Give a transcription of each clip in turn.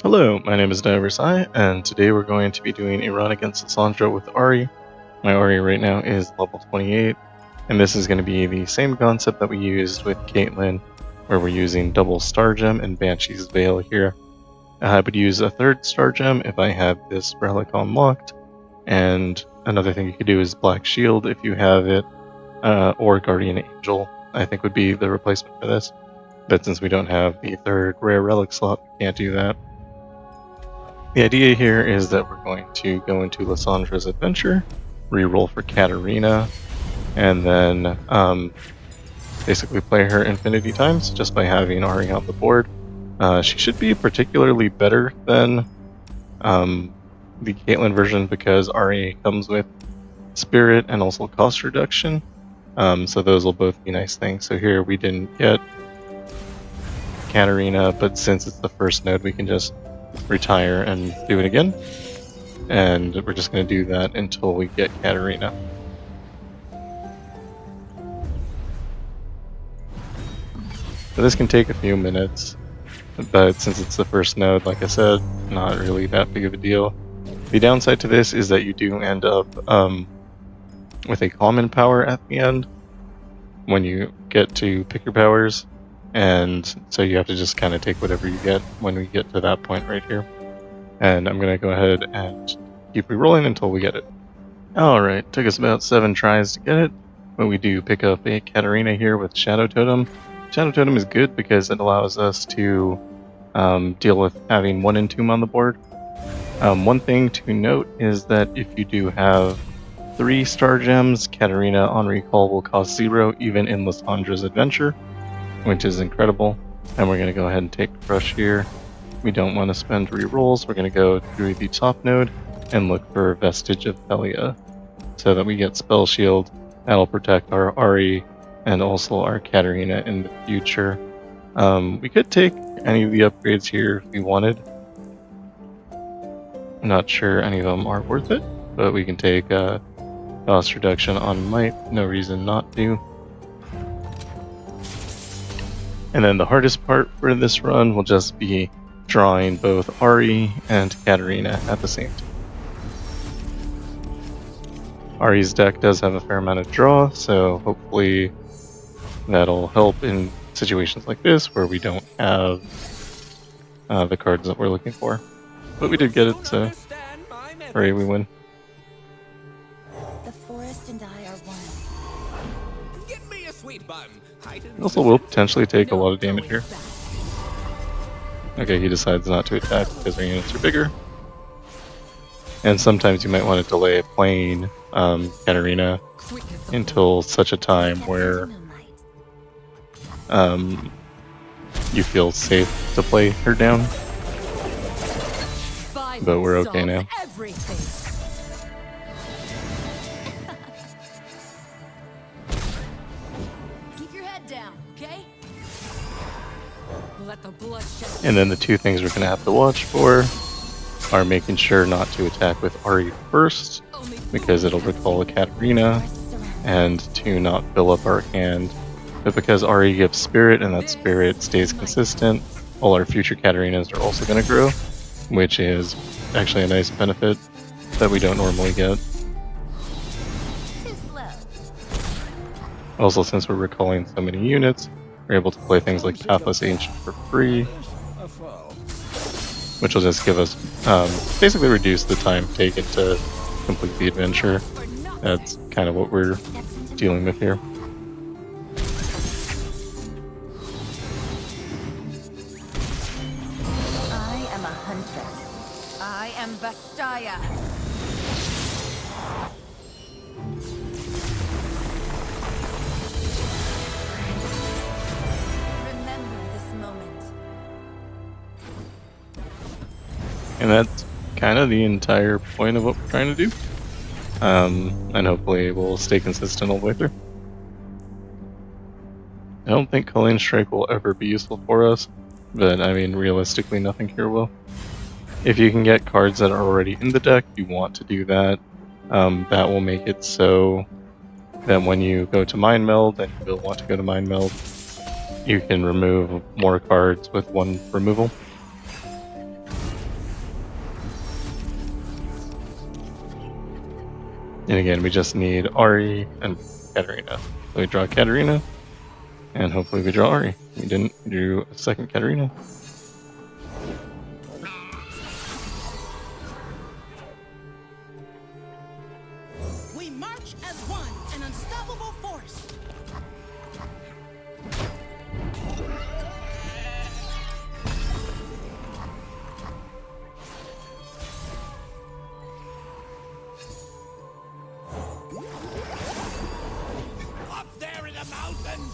Hello, my name is Zephyr Sage, and today we're going to be doing a run against Lissandra with Ahri. My Ahri right now is level 28, and this is going to be the same concept that we used with Caitlyn, where we're using double Star Gem and Banshee's Veil here. I would use a third Star Gem if I had this relic unlocked, and another thing you could do is Black Shield if you have it, or Guardian Angel I think would be the replacement for this. But since we don't have the third rare relic slot, we can't do that. The idea here is that we're going to go into Lissandra's adventure, reroll for Katarina, and then basically play her infinity times just by having Ahri on the board. She should be particularly better than the Caitlyn version because Ahri comes with spirit and also cost reduction, so those will both be nice things. So here we didn't get Katarina, but since it's the first node, we can just retire and do it again, and we're just going to do that until we get Katarina. So this can take a few minutes, but since it's the first node, like I said, not really that big of a deal. The downside to this is that you do end up with a common power at the end when you get to pick your powers, and so you have to just kind of take whatever you get when we get to that point right here. And I'm going to go ahead and keep rerolling until we get it. Alright, took us about 7 tries to get it, but we do pick up a Katarina here with Shadow Totem. Shadow Totem is good because it allows us to deal with having 1 Entomb on the board. One thing to note is that if you do have 3 Star Gems, Katarina on recall will cost 0 even in Lissandra's adventure, which is incredible. And we're going to go ahead and take Crush here. We don't want to spend rerolls. We're going to go through the top node and look for Vestige of Thelia so that we get Spellshield. That'll protect our Ahri and also our Katarina in the future. We could take any of the upgrades here if we wanted. I'm not sure any of them are worth it, but we can take cost reduction on Might. No reason not to. And then the hardest part for this run will just be drawing both Ahri and Katarina at the same time. Ahri's deck does have a fair amount of draw, so hopefully that'll help in situations like this where we don't have the cards that we're looking for. But we did get it, so hooray, we win. The forest and I are one. Give me a sweet bun. It also will potentially take a lot of damage here. Okay, he decides not to attack because our units are bigger. And sometimes you might want to delay playing Katarina until such a time where you feel safe to play her down. But we're okay now. And then the 2 things we're going to have to watch for are making sure not to attack with Ahri first, because it'll recall a Katarina, and to not fill up our hand. But because Ahri gives spirit, and that spirit stays consistent, all our future Katarinas are also going to grow, which is actually a nice benefit that we don't normally get. Also, since we're recalling so many units, we're able to play things like Pathless Ancient for free, which will just give us, basically reduce the time taken to complete the adventure. That's kind of what we're dealing with here. I am a huntress. I am Vastaya. And that's kind of the entire point of what we're trying to do. And hopefully we'll stay consistent all the way through. I don't think Culling Strike will ever be useful for us, but I mean, realistically, nothing here will. If you can get cards that are already in the deck, you want to do that. That will make it so that when you go to Mind Meld, and you will want to go to Mind Meld, you can remove more cards with 1 removal. And again, we just need Ahri and Katarina. So we draw Katarina, and hopefully we draw Ahri. We didn't. We drew a second Katarina. We march as one, an unstoppable force. Up there in the mountains.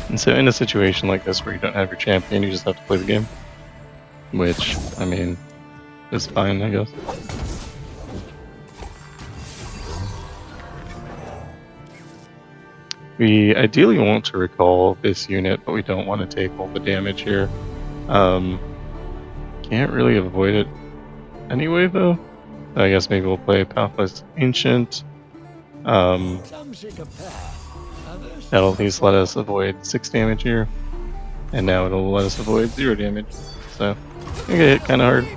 And so in a situation like this where you don't have your champion, you just have to play the game. Which, I mean, is fine, I guess. We ideally want to recall this unit, but we don't want to take all the damage here. Can't really avoid it anyway, though. I guess maybe we'll play Pathless Ancient. That'll at least let us avoid 6 damage here. And now it'll let us avoid 0 damage. So, I get hit kind of hard.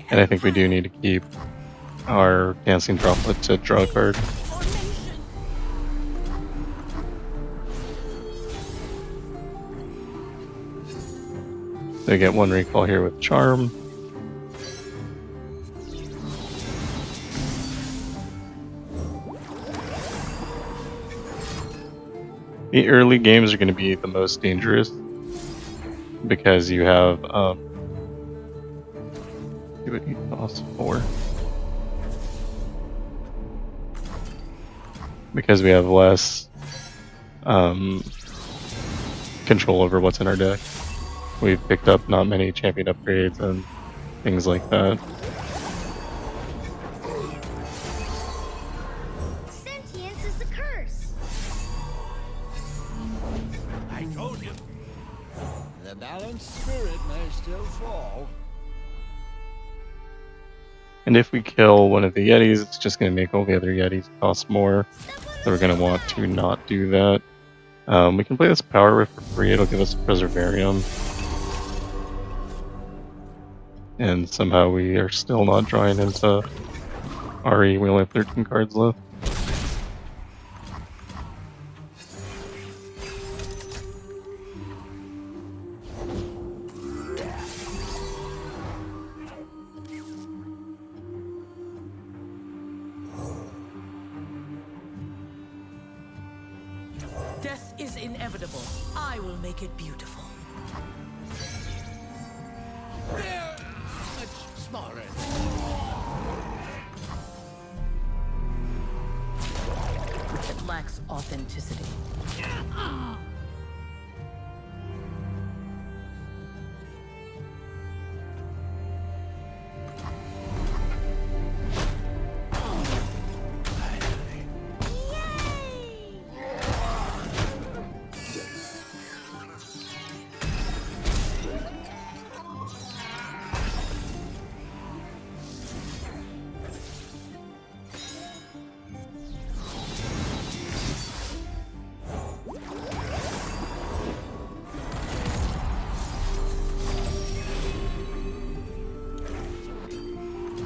And I think we do need to keep our Dancing Droplet to draw a card. So I get 1 recall here with Charm. The early games are going to be the most dangerous because you have see what he costs for. Because we have less control over what's in our deck. We've picked up not many champion upgrades and things like that. Sentience is a curse. I told you. The balanced spirit may still fall. And if we kill one of the Yetis, it's just going to make all the other Yetis cost more. So we're going to want to not do that. We can play this Power Rift for free. It'll give us a Preservarium. And somehow we are still not drawing into Ahri. We only have 13 cards left. Death is inevitable. I will make it beautiful. Much smaller. It lacks authenticity.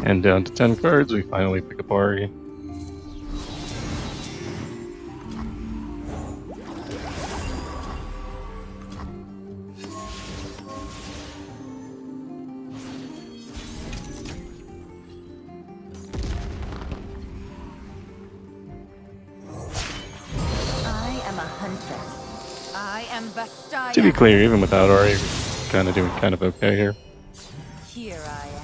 And down to 10 cards, we finally pick up Ahri. I am a huntress. I am Vastaya. To be clear, even without Ahri, we're kind of doing kind of okay here. Here I am.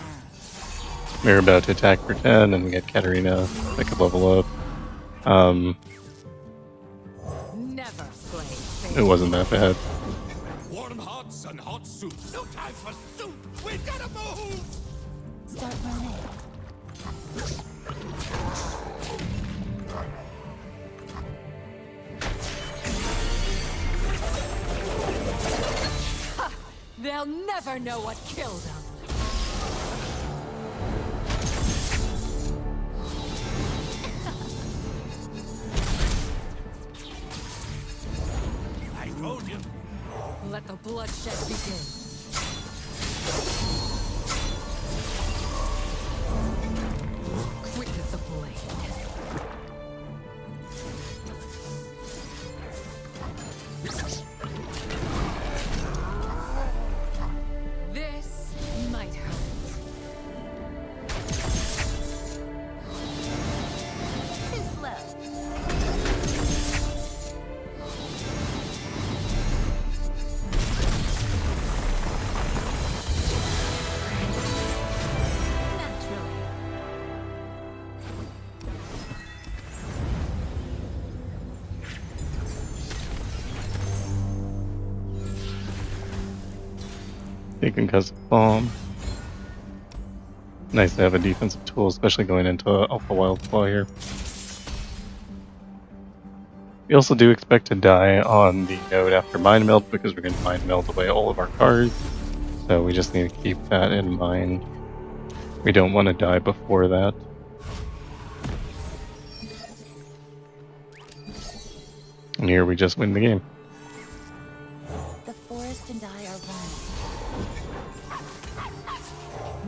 We're about to attack for 10, and we get Katarina that could level up. Never play fair. It wasn't that bad. Warm hearts and hot soup. No time for soup. We gotta move. Start running. Ha! They'll never know what killed them. I told you. Let the bloodshed begin. Quick as the blade. This might hurt. Too slow. Naturally. They can cause a bomb. Nice to have a defensive tool, especially going into Alpha Wildclaw here. We also do expect to die on the node after Mind Meld because we're going to Mind Meld away all of our cards. So we just need to keep that in mind. We don't want to die before that. And here we just win the game. The forest and I are one.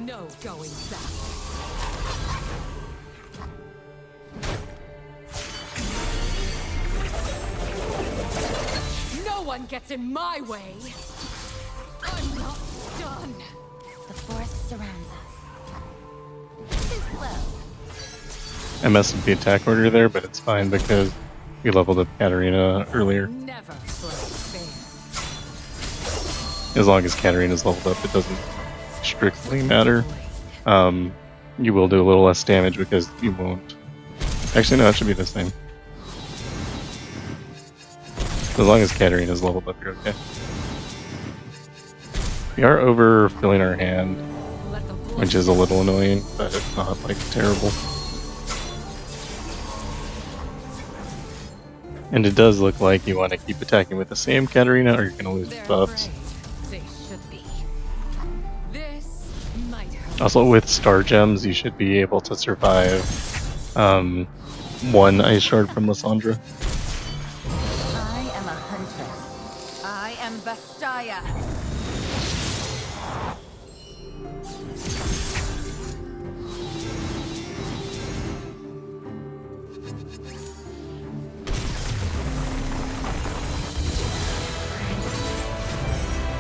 No going back. No one gets in my way. I'm not done. The forest surrounds us. Too slow. I messed with the attack order there, but it's fine because we leveled up Katarina earlier. Never play fair. As long as Katarina's leveled up, it doesn't strictly matter. You will do a little less damage because you won't. Actually, no, it should be the same. As long as Katarina's leveled up, you're okay. We are overfilling our hand, Let the blood which is a little annoying, but it's not like terrible. And it does look like you want to keep attacking with the same Katarina or you're going to lose They're buffs. afraid. They should be. This might hurt. Also with Star Gems, you should be able to survive one Ice Shard from Lissandra. I am a huntress. I am Vastaya.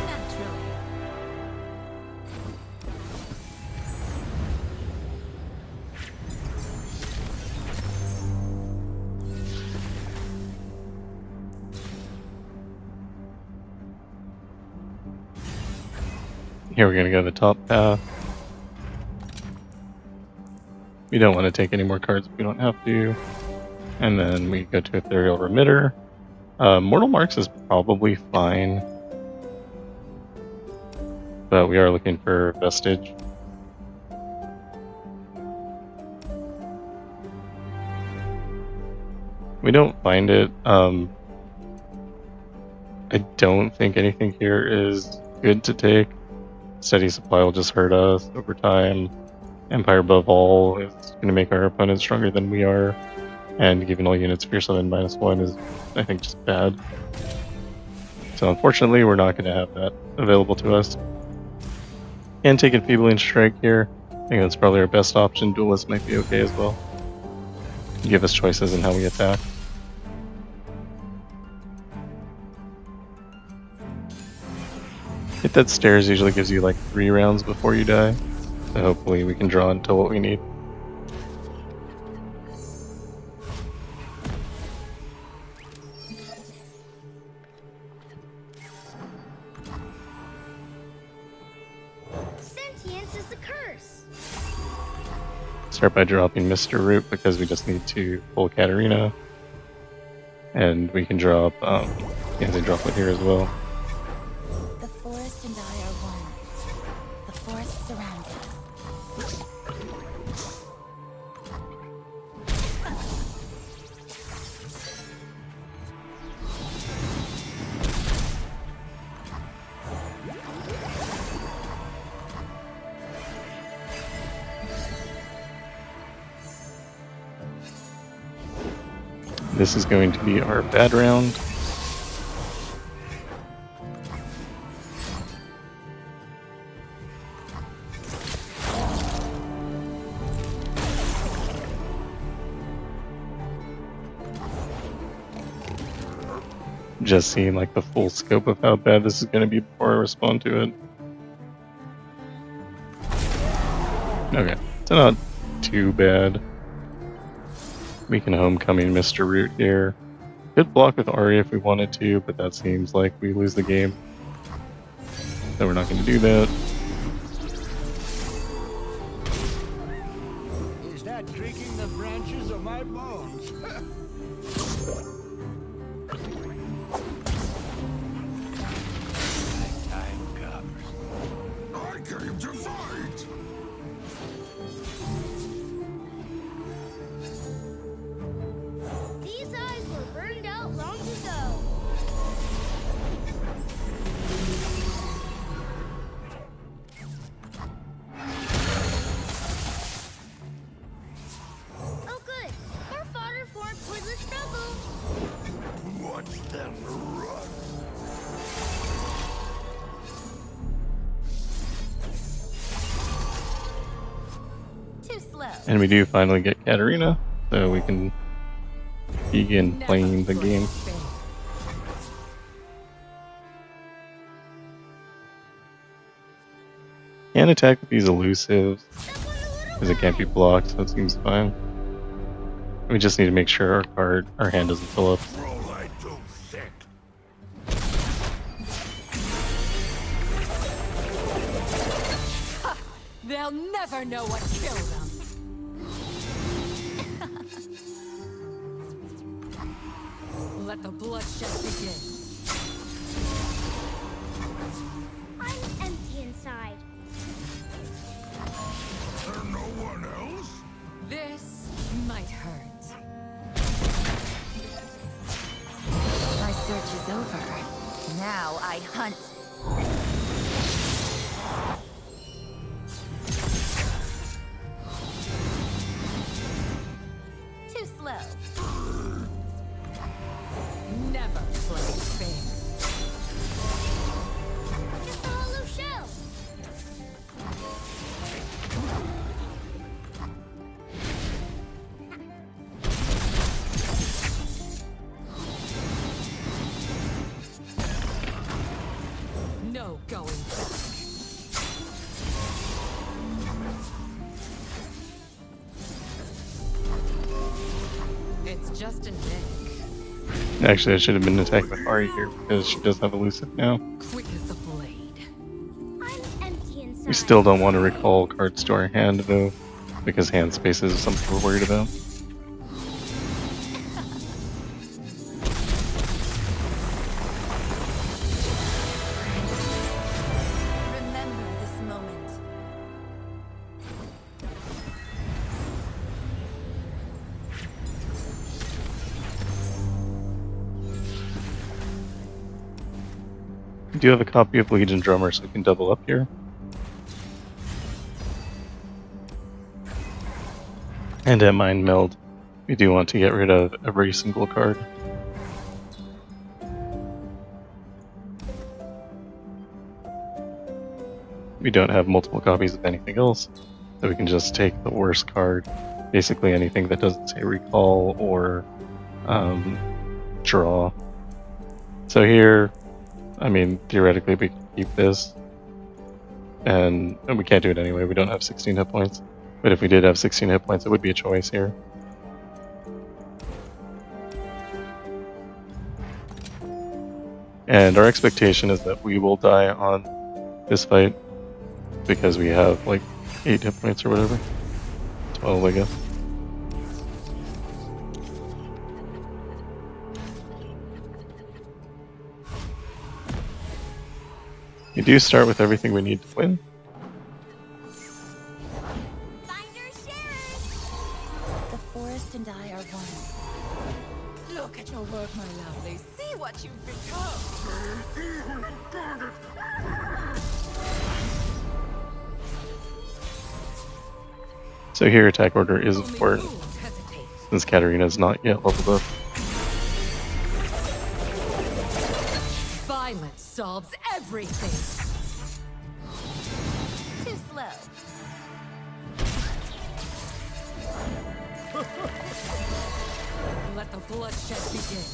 Naturally. Here we're going to go the top path. We don't want to take any more cards if we don't have to. And then we go to Ethereal Remitter. Mortal Marks is probably fine. But we are looking for Vestige. We don't find it. I don't think anything here is good to take. Steady Supply will just hurt us over time. Empire Above All is going to make our opponents stronger than we are. And giving all units Fear Summon -1 is, I think, just bad. So unfortunately, we're not going to have that available to us. And take Enfeebling Strike here. I think that's probably our best option. Duelist might be okay as well. Give us choices in how we attack. Hit that stairs usually gives you like 3 rounds before you die. So hopefully we can draw until what we need. Sentience is a curse. Start by dropping Mr. Root because we just need to pull Katarina. And we can drop, they drop it here as well. The forest and I are one. The forest surrounds us. This is going to be our bad round. just seeing like the full scope of how bad this is going to be before I respond to it. Okay, so not too bad. We can homecoming Mr. Root here. Could block with Ahri if we wanted to, but that seems like we lose the game. So we're not going to do that. Is that creaking the branches of my bones? My time comes. I came to fight! These eyes were burned out long ago. Oh good, more fodder for a pointless struggle. Watch them run. Too slow. And we do finally get Katarina, so we can begin playing the game. Can't attack with these elusives, because it can't be blocked, so it seems fine. We just need to make sure our hand doesn't fill up. Roll I too thick. They'll never know what killed them. Let the bloodshed begin. I'm empty inside. There no one else? This might hurt. My search is over. Now I hunt. Too slow. Never play fair. Just a hollow shell. No going back. It's just a nick. Actually, I should have been attacking with Ahri here, because she does have elusive now. Quick as the blade. I'm empty inside. We still don't want to recall cards to our hand, though, because hand spaces is something we're worried about. Remember this moment. We do have a copy of Legion Drummer, so we can double up here. And at Mind Meld, we do want to get rid of every single card. We don't have multiple copies of anything else, so we can just take the worst card, basically anything that doesn't say recall or draw. So here, I mean, theoretically we can keep this, and we can't do it anyway, we don't have 16 hit points. But if we did have 16 hit points, it would be a choice here. And our expectation is that we will die on this fight, because we have like 8 hit points or whatever. 12, I guess. We do start with everything we need to win. Finders sharers. The forest and I are one. Look at your work, my lovely. See what you've become. So here attack order is Only important, fools hesitate. since Katarina is not yet leveled up. Violence solves everything. Too slow. Let the bloodshed begin.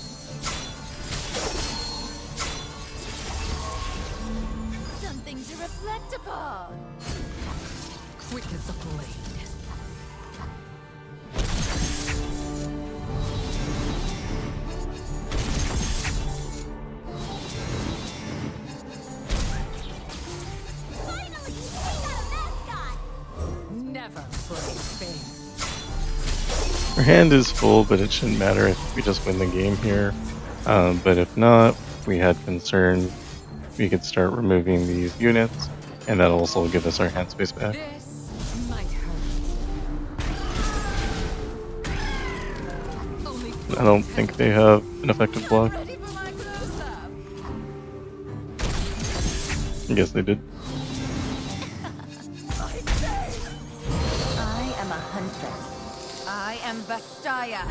to reflect upon. Quick as the blade. Finally, we got a mascot! Never break faith. Our hand is full, but it shouldn't matter if we just win the game here. But if not, if we had concern, we could start removing these units, and that'll also give us our hand space back. This might hurt. Only I don't think they have an effective block. ready for my close-up. I guess they did. I am a huntress. I am Vastaya.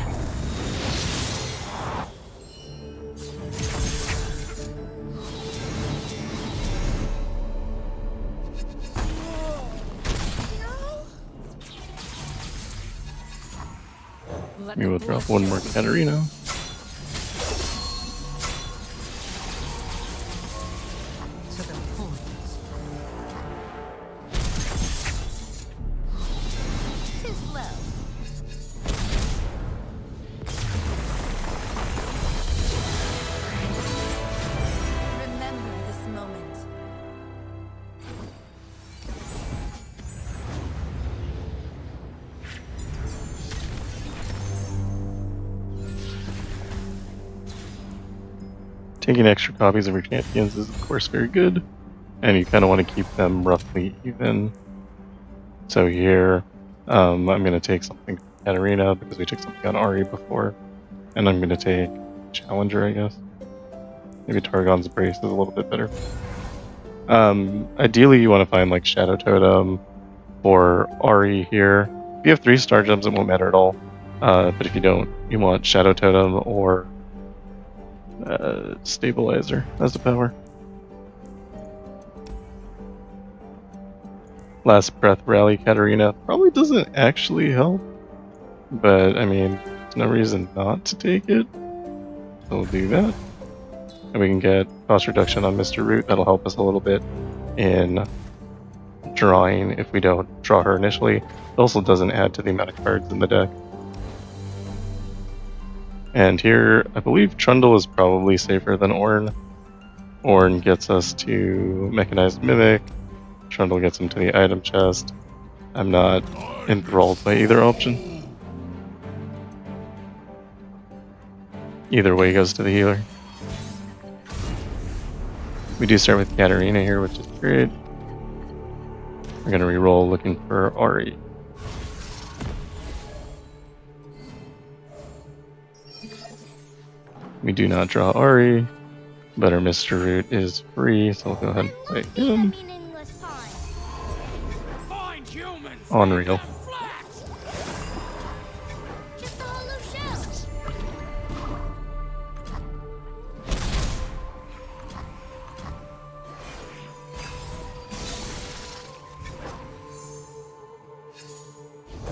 Let We the will drop blood one more show. Katarina. To the point. Too slow. Remember this moment. Taking extra copies of your champions is of course very good, and you kind of want to keep them roughly even. So here, I'm going to take something from Katarina because we took something on Ahri before, and I'm going to take Challenger, I guess. Maybe Targon's Brace is a little bit better. Ideally, you want to find like Shadow Totem or Ahri here. If you have 3 star gems, it won't matter at all. But if you don't, you want Shadow Totem or Stabilizer as the power. Last Breath Rally Katarina probably doesn't actually help, but I mean, there's no reason not to take it. So we'll do that. And we can get cost reduction on Mr. Root. That'll help us a little bit in drawing if we don't draw her initially. It also doesn't add to the amount of cards in the deck. And here, I believe Trundle is probably safer than Ornn. Ornn gets us to Mechanized Mimic. Trundle gets him to the item chest. I'm not enthralled by either option. Either way goes to the healer. We do start with Katarina here, which is great. We're going to reroll looking for Ahri. We do not draw Ahri, but our Mr. Root is free, so we'll go ahead and play him. Meaningless pine. Find humans! Unreal. Flat! Just a hollow shell.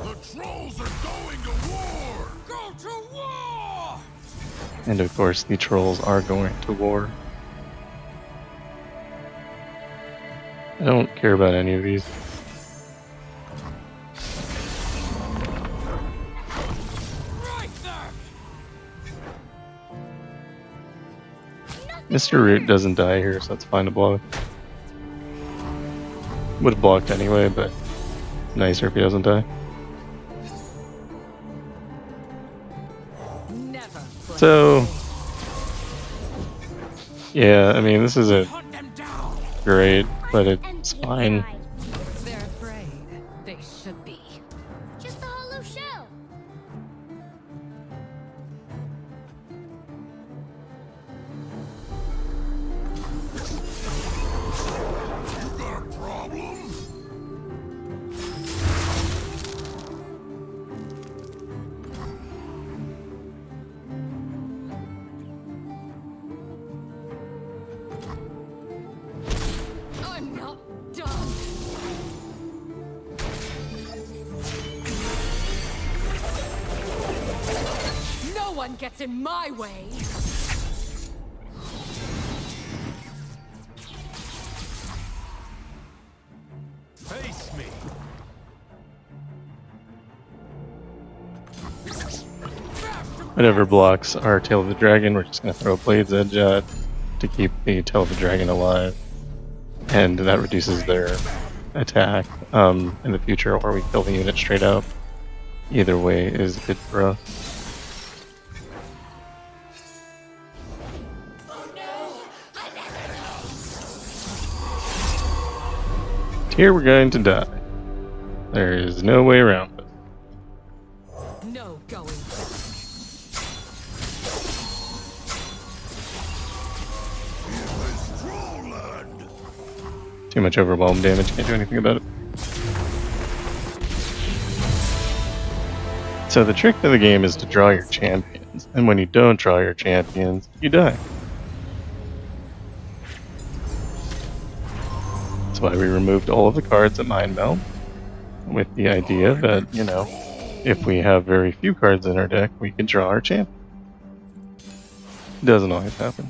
The trolls are going to war! Go to war! And of course, the trolls are going to war. I don't care about any of these. Right there! Mr. Root doesn't die here, so that's fine to block. Would have blocked anyway, but nicer if he doesn't die. Never break So, yeah, I mean, this isn't Hunt them down! great, but I'm it's empty fine. inside. They're afraid. They should be. Just a hollow shell. You got a problem? I'm not done. No one gets in my way. Whatever blocks our Tail of the Dragon, we're just going to throw a Blade's Edge at to keep the Tail of the Dragon alive. And that reduces their attack in the future, or we kill the unit straight up. Either way is good for us. Here we're going to die. There is no way around it. No going back. Too much overwhelm damage, can't do anything about it. So the trick to the game is to draw your champions, and when you don't draw your champions, you die. That's why we removed all of the cards at Mind Meld, with the idea that, you know, if we have very few cards in our deck, we can draw our champion. It doesn't always happen.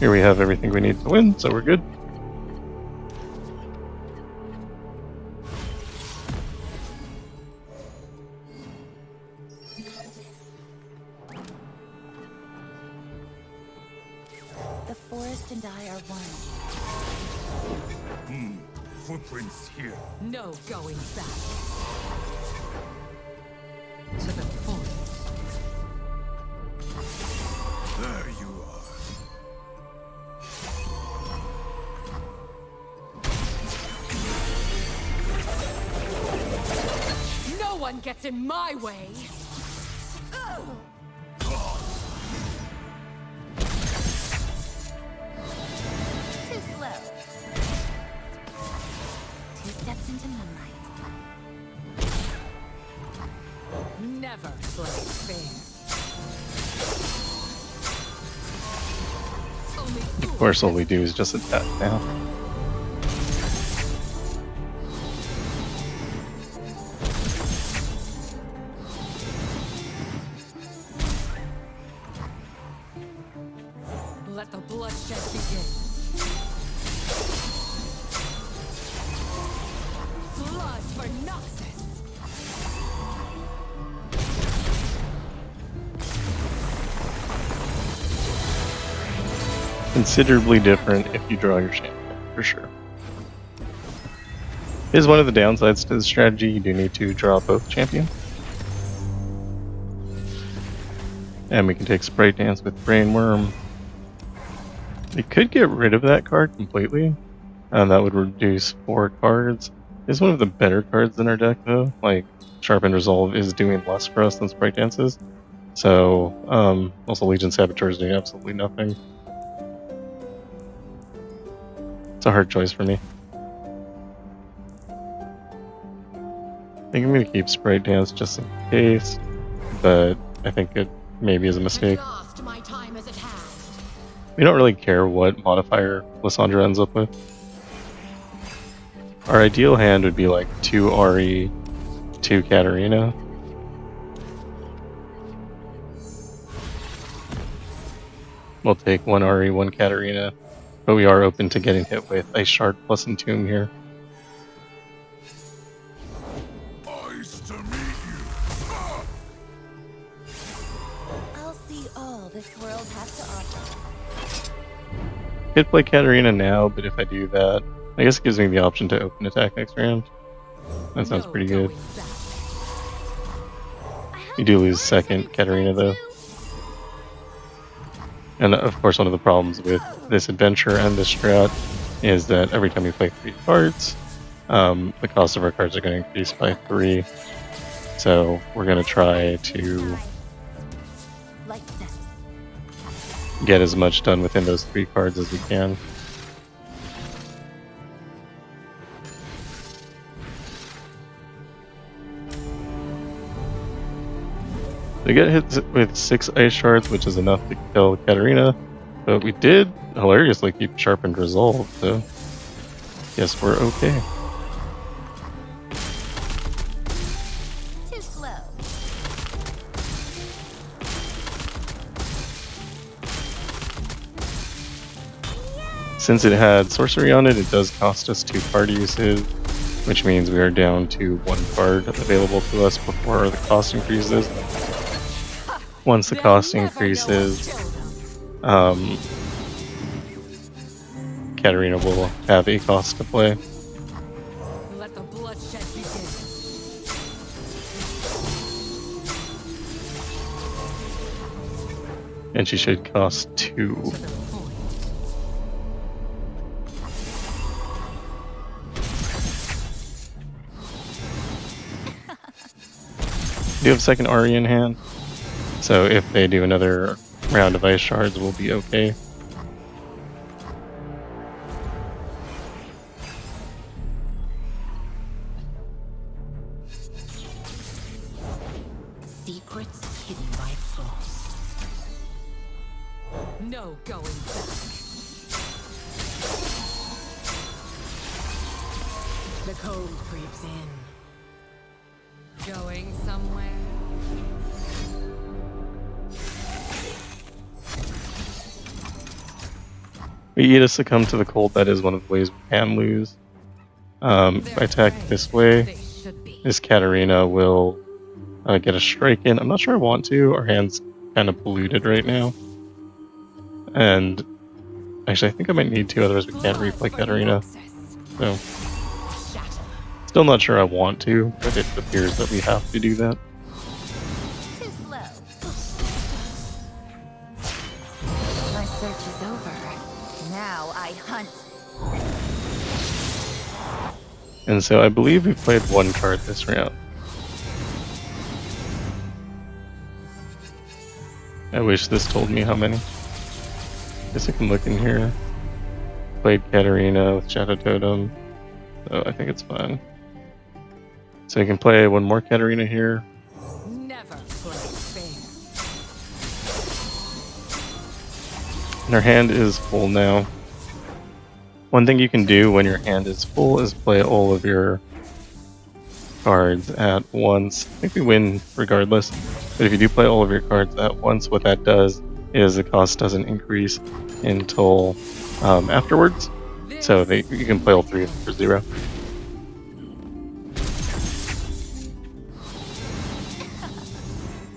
Here we have everything we need to win, so we're good. The forest and I are one. Footprints here. No going back. To the forest. There you are. No one gets in my way. Too slow. 2 steps into moonlight. Never play fair. Only Of course, all we do is just attack now. let the bloodshed begin. Blood for Noxus! Considerably different if you draw your champion, for sure. Is one of the downsides to the strategy, you do need to draw both champions. And we can take Sprite Dance with Brainworm. We could get rid of that card completely, and that would reduce 4 cards. It's one of the better cards in our deck though, like Sharpened Resolve is doing less for us than Sprite Dance is. So, also Legion Saboteur is doing absolutely nothing. It's a hard choice for me. I think I'm going to keep Sprite Dance just in case, but I think it maybe is a mistake. My time as it has. We don't really care what modifier Lissandra ends up with. Our ideal hand would be like 2 Ahri, 2 Katarina. We'll take 1 Ahri, 1 Katarina, but we are open to getting hit with Ice Shard plus Entomb here. Nice to meet you. I'll see all this world has to offer. Could play Katarina now, but if I do that, I guess it gives me the option to open attack next round. That sounds pretty good. You do lose second Katarina though. And of course one of the problems with this adventure and this strat is that every time we play 3 cards, the cost of our cards are going to increase by 3. So we're going to try to Light steps. get as much done within those 3 cards as we can. We get hit with 6 Ice Shards, which is enough to kill Katarina, but we did hilariously keep Sharpened Resolve, so guess we're okay. Too slow. Since it had sorcery on it, it does cost us 2 card usage, which means we are down to 1 card available to us before the cost increases. once the They'll cost never know increases, what killed them. Katarina will have a cost to play. Let the bloodshed begin. And she should cost 2. To the point. Do have second Ahri in hand, so if they do another round of ice shards, we'll be okay. Secrets hidden by frost. No going back. The cold creeps in. Going somewhere. We eat a Succumb to the cold. That is one of the ways we can lose. If I attack this way, They should be. this Katarina will get a strike in. I'm not sure I want to. Our hand's kind of polluted right now. And actually, I think I might need to, otherwise we can't replay Katarina. So, still not sure I want to, but it appears that we have to do that. Too slow. My search is over. Now I hunt. And so I believe we played 1 card this round. I wish this told me how many. Guess I can look in here. Played Katarina with Shadow Totem, so I think it's fine. So you can play 1 more Katarina here. Never play fair. And our hand is full now. One thing you can do when your hand is full is play all of your cards at once. I think we win regardless, but if you do play all of your cards at once, what that does is the cost doesn't increase until afterwards. So you can play all 3 of them for 0.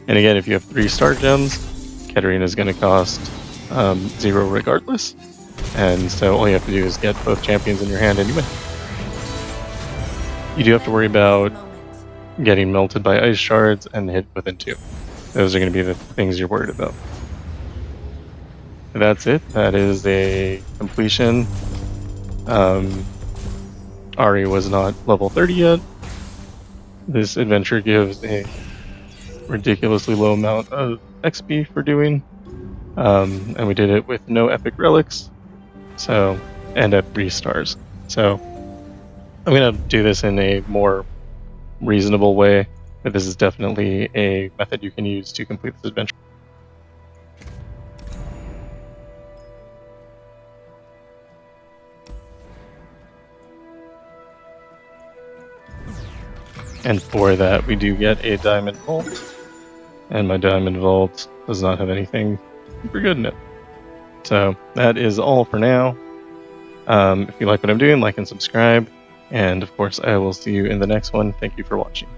And again, if you have 3 star gems, Katarina is going to cost 0 regardless. And so all you have to do is get both champions in your hand and you win. You do have to worry about getting melted by ice shards and hit within 2. Those are going to be the things you're worried about. That's it. That is a completion. Ahri was not level 30 yet. This adventure gives a ridiculously low amount of XP for doing. And we did it with no epic relics. So, and at 3 stars. So, I'm going to do this in a more reasonable way, but this is definitely a method you can use to complete this adventure. And for that, we do get a diamond vault. And my diamond vault does not have anything super good in it. So that is all for now. If you like what I'm doing, like and subscribe. And of course, I will see you in the next one. Thank you for watching.